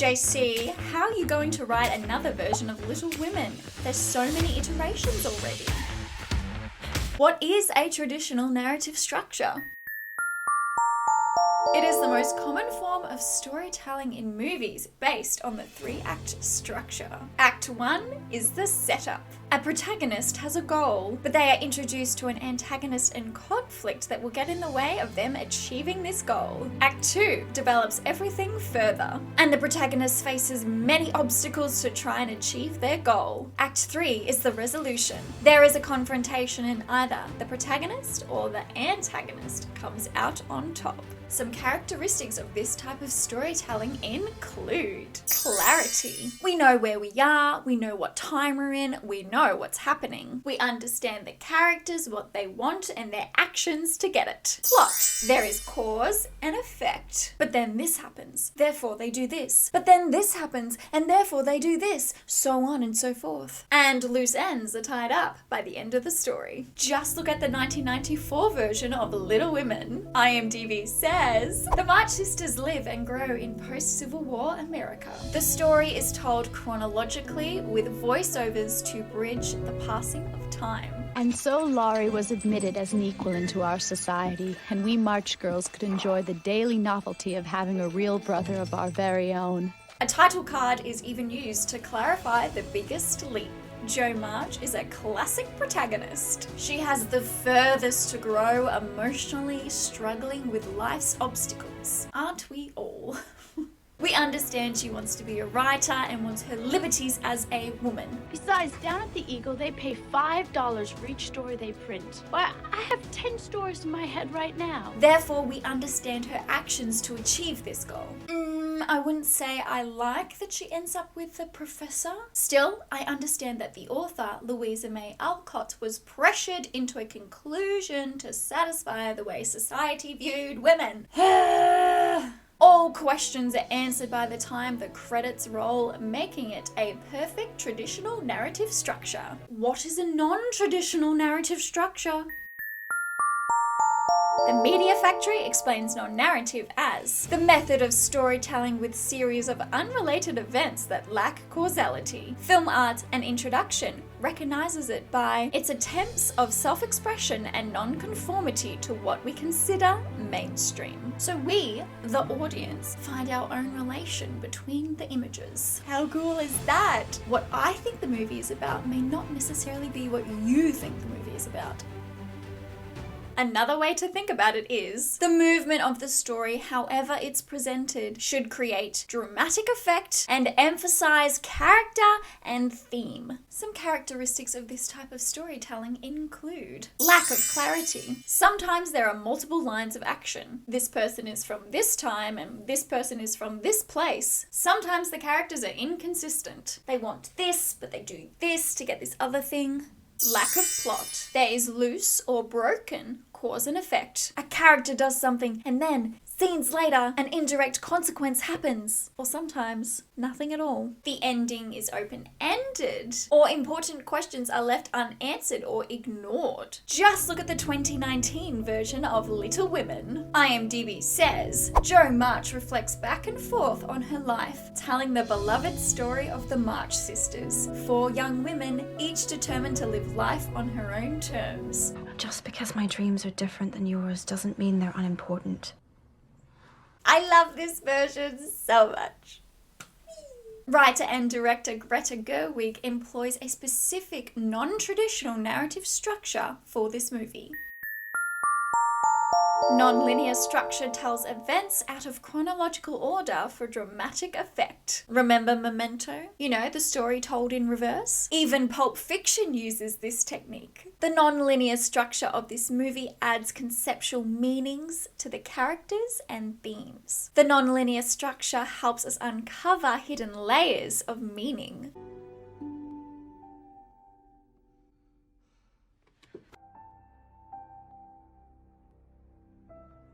JC, how are you going to write another version of Little Women? There's so many iterations already. What is a traditional narrative structure? It is the most common form of storytelling in movies based on the 3-act structure. Act 1 is the setup. A protagonist has a goal, but they are introduced to an antagonist in conflict that will get in the way of them achieving this goal. Act 2 develops everything further, and the protagonist faces many obstacles to try and achieve their goal. Act 3 is the resolution. There is a confrontation and either the protagonist or the antagonist comes out on top. Some characteristics of this type of storytelling include clarity. We know where we are, we know what time we're in, we know what's happening. We understand the characters, what they want, and their actions to get it. Plot. There is cause and effect. But then this happens, therefore they do this. But then this happens, and therefore they do this. So on and so forth. And loose ends are tied up by the end of the story. Just look at the 1994 version of Little Women. IMDb says, the March sisters live and grow in post-Civil War America. The story is told chronologically with voiceovers to bridge the passing of time. And so Laurie was admitted as an equal into our society, and we March girls could enjoy the daily novelty of having a real brother of our very own. A title card is even used to clarify the biggest leap. Jo March is a classic protagonist. She has the furthest to grow emotionally, struggling with life's obstacles. Aren't we all? We understand she wants to be a writer and wants her liberties as a woman. Besides, down at the Eagle, they pay $5 for each story they print. Why, I have 10 stories in my head right now. Therefore, we understand her actions to achieve this goal. I wouldn't say I like that she ends up with the professor. Still, I understand that the author, Louisa May Alcott, was pressured into a conclusion to satisfy the way society viewed women. All questions are answered by the time the credits roll, making it a perfect traditional narrative structure. What is a non-traditional narrative structure? The Media Factory explains non-narrative as the method of storytelling with series of unrelated events that lack causality. Film art and introduction recognizes it by its attempts of self-expression and non-conformity to what we consider mainstream. So we, the audience, find our own relation between the images. How cool is that? What I think the movie is about may not necessarily be what you think the movie is about. Another way to think about it is the movement of the story, however it's presented, should create dramatic effect and emphasize character and theme. Some characteristics of this type of storytelling include lack of clarity. Sometimes there are multiple lines of action. This person is from this time and this person is from this place. Sometimes the characters are inconsistent. They want this, but they do this to get this other thing. Lack of plot. There is loose or broken cause and effect. A character does something and then, scenes later, an indirect consequence happens. Or sometimes, nothing at all. The ending is open-ended, or important questions are left unanswered or ignored. Just look at the 2019 version of Little Women. IMDb says, Jo March reflects back and forth on her life, telling the beloved story of the March sisters, 4 young women, each determined to live life on her own terms. Just because my dreams are different than yours doesn't mean they're unimportant. I love this version so much. Writer and director Greta Gerwig employs a specific non-traditional narrative structure for this movie. Non-linear structure tells events out of chronological order for dramatic effect. Remember Memento? You know, the story told in reverse? Even Pulp Fiction uses this technique. The non-linear structure of this movie adds conceptual meanings to the characters and themes. The non-linear structure helps us uncover hidden layers of meaning.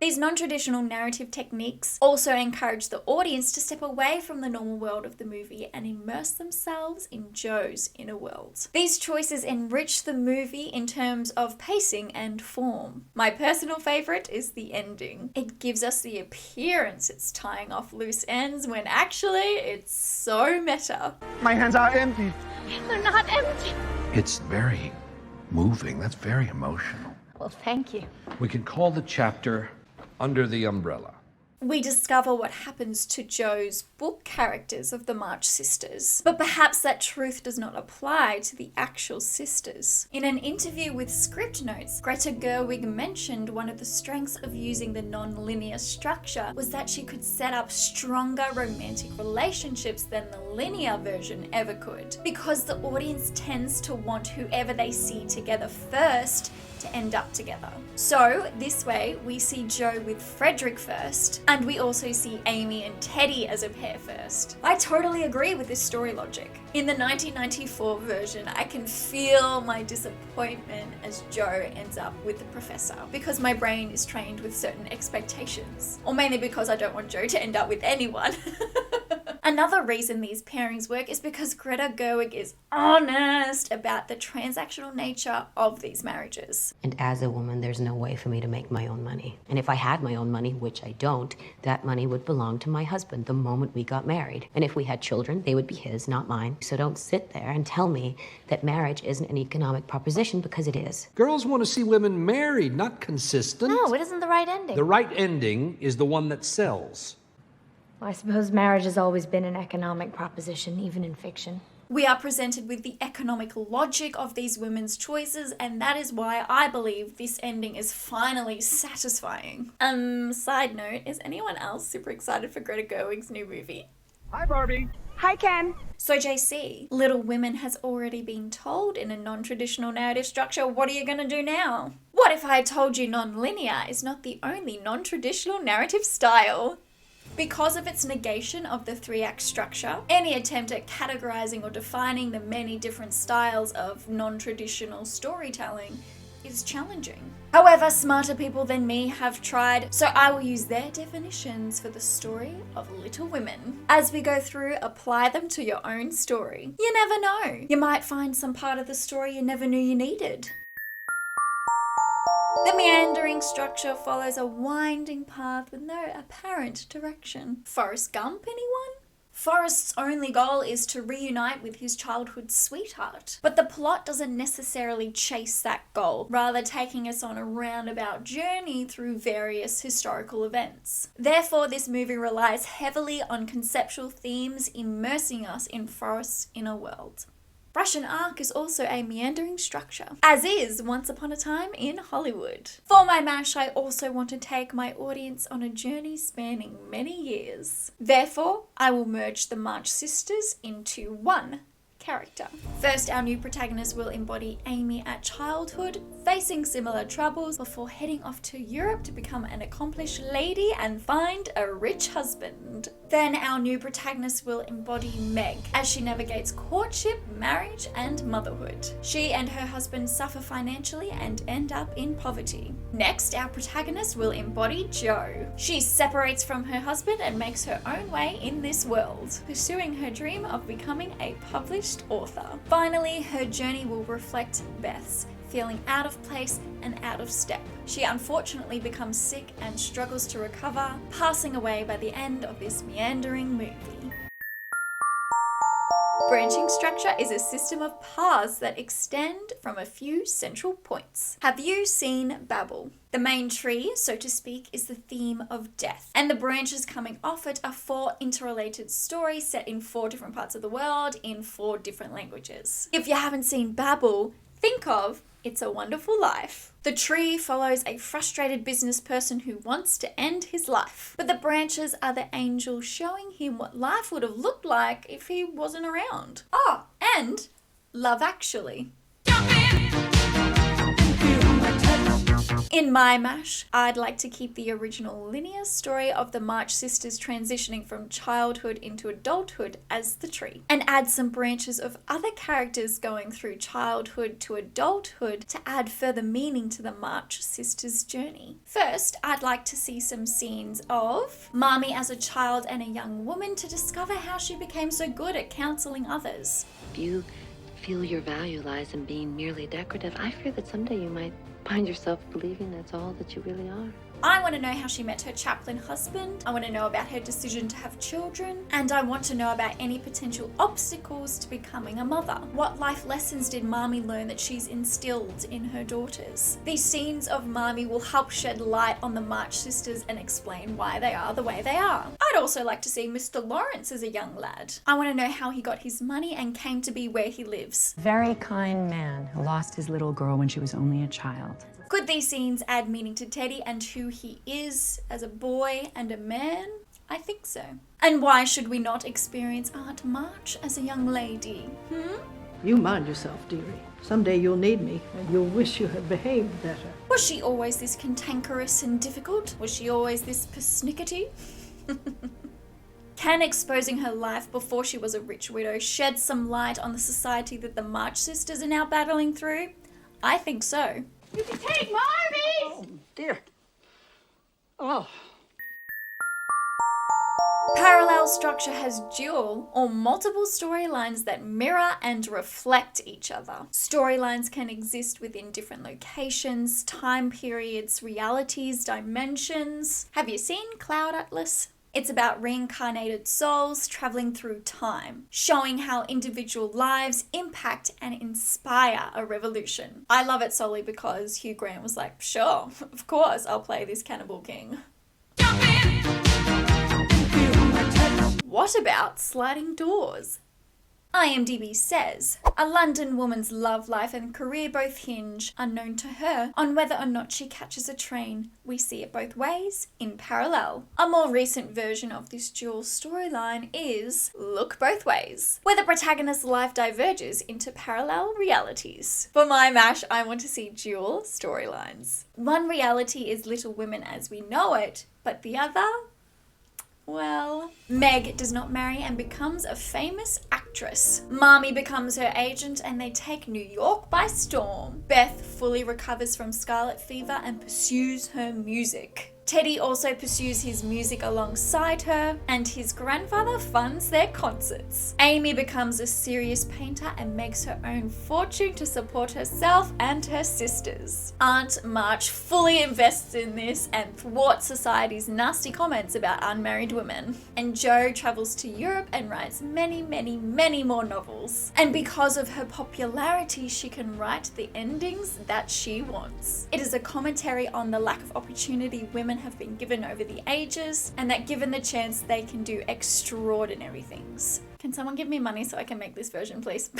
These non-traditional narrative techniques also encourage the audience to step away from the normal world of the movie and immerse themselves in Jo's inner world. These choices enrich the movie in terms of pacing and form. My personal favourite is the ending. It gives us the appearance it's tying off loose ends when actually it's so meta. My hands are empty. They're not empty. It's very moving. That's very emotional. Well, thank you. We can call the chapter Under the Umbrella. We discover what happens to Jo's book characters of the March sisters, but perhaps that truth does not apply to the actual sisters. In an interview with Script Notes, Greta Gerwig mentioned one of the strengths of using the non-linear structure was that she could set up stronger romantic relationships than the linear version ever could, because the audience tends to want whoever they see together first to end up together. So this way we see Jo with Frederick first, and we also see Amy and Teddy as a pair first. I totally agree with this story logic. In the 1994 version, I can feel my disappointment as Jo ends up with the professor, because my brain is trained with certain expectations, or mainly because I don't want Jo to end up with anyone. Another reason these pairings work is because Greta Gerwig is honest about the transactional nature of these marriages. And as a woman, there's no way for me to make my own money. And if I had my own money, which I don't, that money would belong to my husband the moment we got married. And if we had children, they would be his, not mine. So don't sit there and tell me that marriage isn't an economic proposition, because it is. Girls want to see women married, not consistent. No, it isn't the right ending. The right ending is the one that sells. Well, I suppose marriage has always been an economic proposition, even in fiction. We are presented with the economic logic of these women's choices, and that is why I believe this ending is finally satisfying. Side note, is anyone else super excited for Greta Gerwig's new movie? Hi, Barbie. Hi, Ken. So JC, Little Women has already been told in a non-traditional narrative structure. What are you going to do now? What if I told you non-linear is not the only non-traditional narrative style? Because of its negation of the three-act structure, any attempt at categorizing or defining the many different styles of non-traditional storytelling is challenging. However, smarter people than me have tried, so I will use their definitions for the story of Little Women. As we go through, apply them to your own story. You never know. You might find some part of the story you never knew you needed. The meandering structure follows a winding path with no apparent direction. Forrest Gump, anyone? Forrest's only goal is to reunite with his childhood sweetheart, but the plot doesn't necessarily chase that goal, rather taking us on a roundabout journey through various historical events. Therefore, this movie relies heavily on conceptual themes, immersing us in Forrest's inner world. Russian arc is also a meandering structure, as is Once Upon a Time in Hollywood. For my MASH, I also want to take my audience on a journey spanning many years. Therefore, I will merge the March sisters into one character. First, our new protagonist will embody Amy at childhood, facing similar troubles before heading off to Europe to become an accomplished lady and find a rich husband. Then our new protagonist will embody Meg as she navigates courtship, marriage, and motherhood. She and her husband suffer financially and end up in poverty. Next, our protagonist will embody Jo. She separates from her husband and makes her own way in this world, pursuing her dream of becoming a published author. Finally, her journey will reflect Beth's, feeling out of place and out of step. She unfortunately becomes sick and struggles to recover, passing away by the end of this meandering movie. Branching structure is a system of paths that extend from a few central points. Have you seen Babel? The main tree, so to speak, is the theme of death, and the branches coming off it are 4 interrelated stories set in 4 different parts of the world in 4 different languages. If you haven't seen Babel, think of It's a Wonderful Life. The tree follows a frustrated business person who wants to end his life, but the branches are the angels showing him what life would have looked like if he wasn't around. Oh, and Love Actually. In my MASH, I'd like to keep the original linear story of the March sisters transitioning from childhood into adulthood as the tree, and add some branches of other characters going through childhood to adulthood to add further meaning to the March sisters' journey. First, I'd like to see some scenes of Marmee as a child and a young woman to discover how she became so good at counseling others. If you feel your value lies in being merely decorative, I fear that someday you might find yourself believing that's all that you really are. I want to know how she met her chaplain husband, I want to know about her decision to have children, and I want to know about any potential obstacles to becoming a mother. What life lessons did Marmee learn that she's instilled in her daughters? These scenes of Marmee will help shed light on the March sisters and explain why they are the way they are. I'd also like to see Mr. Lawrence as a young lad. I want to know how he got his money and came to be where he lives. Very kind man who lost his little girl when she was only a child. Could these scenes add meaning to Teddy and who he is as a boy and a man? I think so. And why should we not experience Aunt March as a young lady? You mind yourself, dearie. Someday you'll need me, and you'll wish you had behaved better. Was she always this cantankerous and difficult? Was she always this persnickety? Can exposing her life before she was a rich widow shed some light on the society that the March sisters are now battling through? I think so. You can take Marmee! Oh, dear. Oh. Parallel structure has dual or multiple storylines that mirror and reflect each other. Storylines can exist within different locations, time periods, realities, dimensions. Have you seen Cloud Atlas? It's about reincarnated souls traveling through time, showing how individual lives impact and inspire a revolution. I love it solely because Hugh Grant was like, sure, of course, I'll play this cannibal king. What about sliding doors? IMDb says, a London woman's love life and career both hinge, unknown to her, on whether or not she catches a train. We see it both ways, in parallel. A more recent version of this dual storyline is Look Both Ways, where the protagonist's life diverges into parallel realities. For my MASH, I want to see dual storylines. One reality is Little Women as we know it, but the other? Well, Meg does not marry and becomes a famous actress. Marmee becomes her agent and they take New York by storm. Beth fully recovers from scarlet fever and pursues her music. Teddy also pursues his music alongside her, and his grandfather funds their concerts. Amy becomes a serious painter and makes her own fortune to support herself and her sisters. Aunt March fully invests in this and thwarts society's nasty comments about unmarried women. And Jo travels to Europe and writes many, many, many more novels. And because of her popularity, she can write the endings that she wants. It is a commentary on the lack of opportunity women have been given over the ages, and that given the chance they can do extraordinary things. Can someone give me money so I can make this version, please?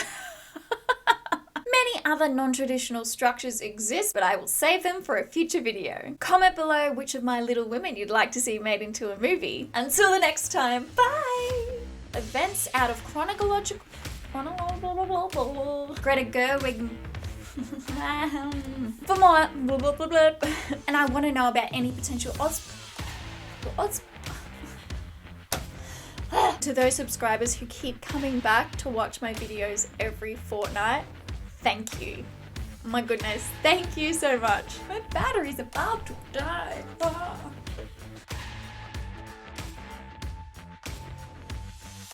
Many other non-traditional structures exist, but I will save them for a future video. Comment below which of my Little Women you'd like to see made into a movie. Until the next time, bye! Events out of chronological... Greta Gerwig... For more and I want to know about any potential odds to those subscribers who keep coming back to watch my videos every fortnight, thank you. My goodness, thank you so much. My battery's about to die.